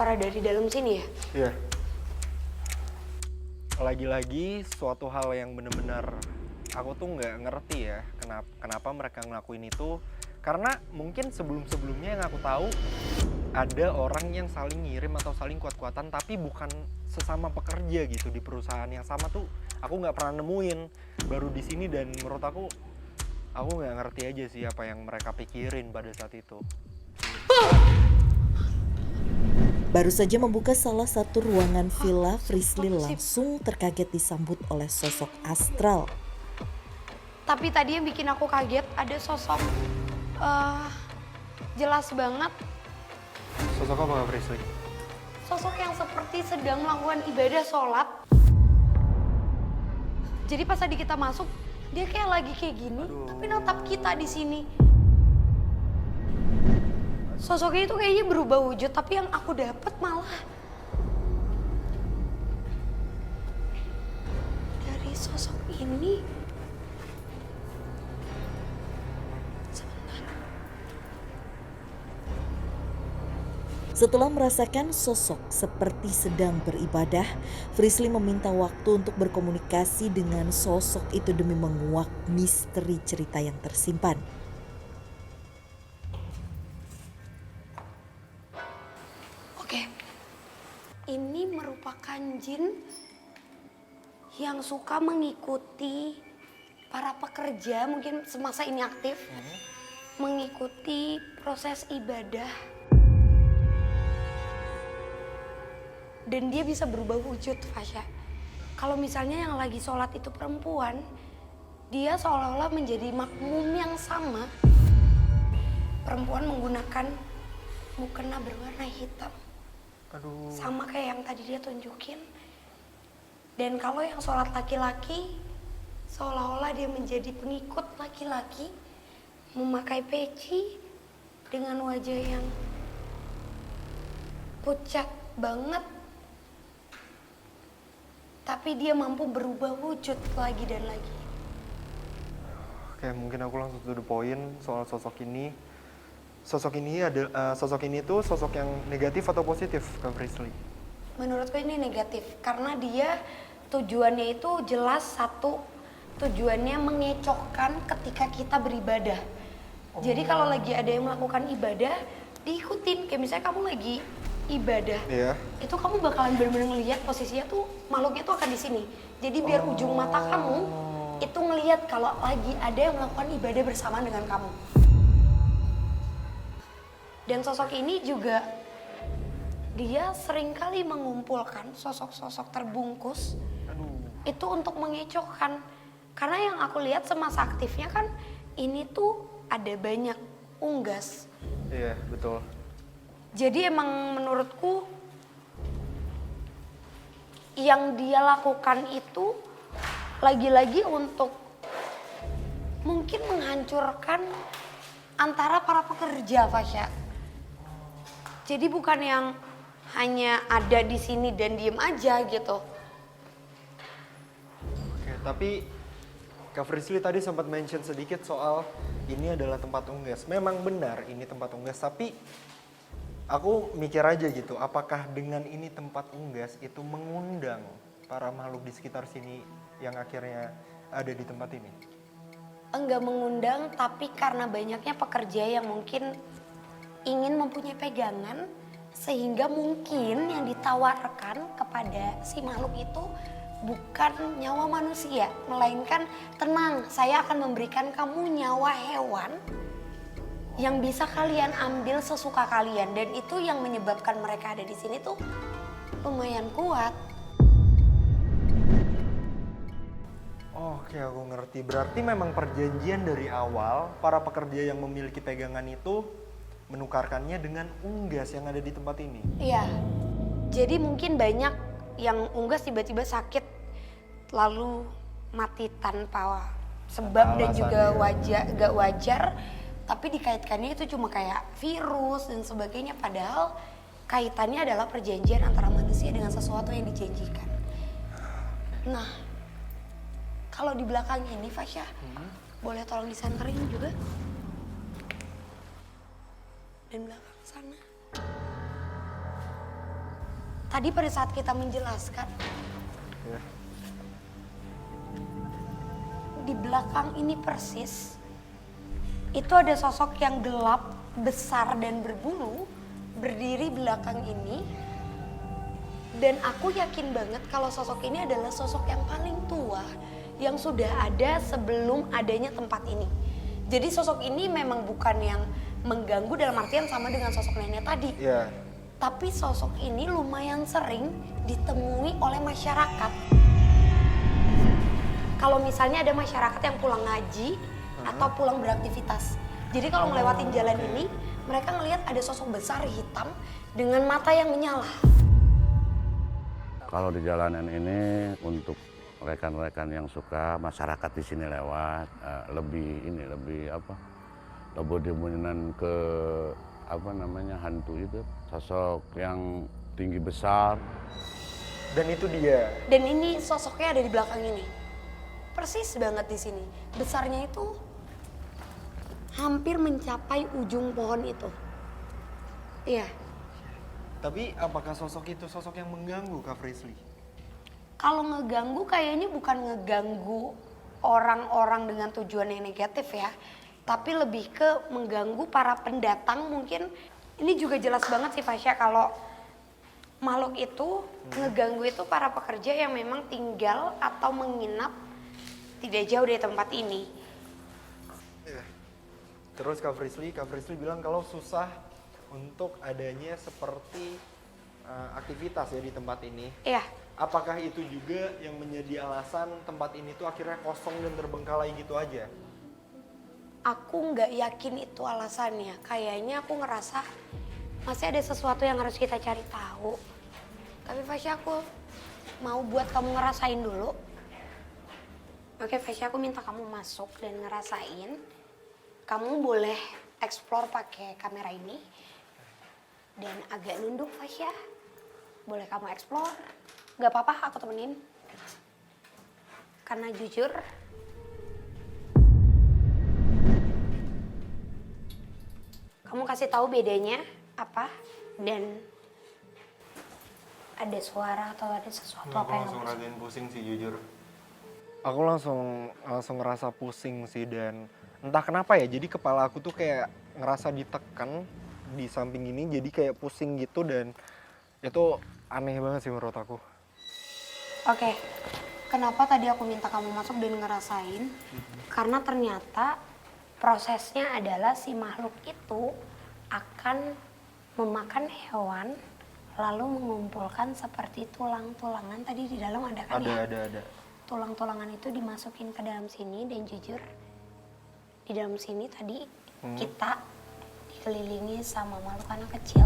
suara dari dalam sini ya? Iya. Lagi-lagi suatu hal yang bener-bener aku tuh nggak ngerti ya kenapa mereka ngelakuin itu. Karena mungkin sebelum-sebelumnya yang aku tahu ada orang yang saling ngirim atau saling kuat-kuatan, tapi bukan sesama pekerja gitu di perusahaan yang sama tuh aku nggak pernah nemuin. Baru di sini, dan menurut aku nggak ngerti aja sih apa yang mereka pikirin pada saat itu. Baru saja membuka salah satu ruangan villa, Frisly langsung terkaget disambut oleh sosok astral. Tapi tadi yang bikin aku kaget ada sosok jelas banget. Sosok apa, Frisly? Sosok yang seperti sedang melakukan ibadah sholat. Jadi pas tadi kita masuk, dia kayak lagi kayak gini, tapi natap kita di sini. Sosoknya itu kayaknya berubah wujud, tapi yang aku dapet malah dari sosok ini. Setelah merasakan sosok seperti sedang beribadah, Frisly meminta waktu untuk berkomunikasi dengan sosok itu demi menguak misteri cerita yang tersimpan. Oke, ini merupakan jin yang suka mengikuti para pekerja, mungkin semasa ini aktif, mengikuti proses ibadah. Dan dia bisa berubah wujud, Fasya. Kalau misalnya yang lagi sholat itu perempuan, dia seolah-olah menjadi makmum yang sama. Perempuan menggunakan mukena berwarna hitam. Aduh. Sama kayak yang tadi dia tunjukin. Dan kalau yang sholat laki-laki, seolah-olah dia menjadi pengikut laki-laki, memakai peci dengan wajah yang pucat banget. Tapi dia mampu berubah wujud lagi dan lagi. Oke, mungkin aku langsung to the point soal sosok ini. Sosok ini tuh sosok yang negatif atau positif, Kak Frisly? Menurutku ini negatif karena dia tujuannya itu jelas satu, tujuannya mengecohkan ketika kita beribadah. Jadi kalau lagi ada yang melakukan ibadah, diikutin. Kayak misalnya kamu lagi ibadah, itu kamu bakalan benar-benar ngelihat posisinya tuh makhluknya tuh akan di sini. Jadi biar ujung mata kamu itu ngelihat kalau lagi ada yang melakukan ibadah bersamaan dengan kamu. Dan sosok ini juga dia seringkali mengumpulkan sosok-sosok terbungkus itu untuk mengecohkan. Karena yang aku lihat semasa aktifnya kan ini tuh ada banyak unggas. Iya, betul. Jadi emang menurutku yang dia lakukan itu lagi-lagi untuk mungkin menghancurkan antara para pekerja, Fasya. Jadi bukan yang hanya ada di sini dan diem aja gitu. Oke, tapi Kak Frisly tadi sempat mention sedikit soal ini adalah tempat unggas. Memang benar ini tempat unggas, tapi aku mikir aja gitu, apakah dengan ini tempat unggas itu mengundang para makhluk di sekitar sini yang akhirnya ada di tempat ini? Enggak mengundang, tapi karena banyaknya pekerja yang mungkin ingin mempunyai pegangan, sehingga mungkin yang ditawarkan kepada si makhluk itu bukan nyawa manusia, melainkan tenang, saya akan memberikan kamu nyawa hewan yang bisa kalian ambil sesuka kalian. Dan itu yang menyebabkan mereka ada di sini tuh lumayan kuat. Oke, aku ngerti. Berarti memang perjanjian dari awal para pekerja yang memiliki pegangan itu menukarkannya dengan unggas yang ada di tempat ini. Iya, jadi mungkin banyak yang unggas tiba-tiba sakit lalu mati tanpa sebab dan juga gak wajar. Tapi dikaitkannya itu cuma kayak virus dan sebagainya. Padahal kaitannya adalah perjanjian antara manusia dengan sesuatu yang dijanjikan. Nah, kalau di belakang ini Fasya, boleh tolong disenterin juga? Dan belakang sana. tadi pada saat kita menjelaskan, Ya. di belakang ini persis, itu ada sosok yang gelap, besar dan berbulu, berdiri belakang ini. Dan aku yakin banget kalau sosok ini adalah sosok yang paling tua yang sudah ada sebelum adanya tempat ini. Jadi sosok ini memang bukan yang mengganggu dalam artian sama dengan sosok nenek tadi. Iya. Tapi sosok ini lumayan sering ditemui oleh masyarakat. Kalau misalnya ada masyarakat yang pulang ngaji atau pulang beraktivitas. Jadi kalau ngelewatin jalan ini, mereka ngelihat ada sosok besar hitam dengan mata yang menyala. Kalau di jalanan ini untuk rekan-rekan yang suka masyarakat di sini lewat lebih dominan ke hantu itu, sosok yang tinggi besar. Dan itu dia. Dan ini sosoknya ada di belakang ini. Persis banget di sini. Besarnya itu hampir mencapai ujung pohon itu. Iya. Tapi apakah sosok itu sosok yang mengganggu Kak Frisly? Kalau ngeganggu kayaknya bukan ngeganggu orang-orang dengan tujuan yang negatif ya. Tapi lebih ke mengganggu para pendatang mungkin. Ini juga jelas banget sih Fasya kalau makhluk itu ngeganggu itu para pekerja yang memang tinggal atau menginap tidak jauh dari tempat ini. Terus Kak Frisly bilang kalau susah untuk adanya seperti aktivitas ya di tempat ini. Iya. Apakah itu juga yang menjadi alasan tempat ini tuh akhirnya kosong dan terbengkalai gitu aja? Aku nggak yakin itu alasannya. Kayaknya aku ngerasa masih ada sesuatu yang harus kita cari tahu. Tapi Fasya, aku mau buat kamu ngerasain dulu. Oke Fasya, aku minta kamu masuk dan ngerasain. Kamu boleh explore pakai kamera ini. Dan agak nunduk Fasya. Boleh kamu explore. Gak apa-apa, aku temenin. Karena jujur, kamu kasih tahu bedanya apa dan ada suara atau ada sesuatu apa yang langsung kamu rasain pusing sih jujur. Aku langsung ngerasa pusing sih dan entah kenapa ya, jadi kepala aku tuh kayak ngerasa ditekan di samping ini, jadi kayak pusing gitu dan itu aneh banget sih menurut aku. Oke, kenapa tadi aku minta kamu masuk dan ngerasain? Karena ternyata prosesnya adalah si makhluk itu akan memakan hewan lalu mengumpulkan seperti tulang-tulangan. Tadi di dalam ada kan ya? Ada. Tulang-tulangan itu dimasukin ke dalam sini dan jujur di dalam sini tadi kita dikelilingi sama makhluk anak kecil.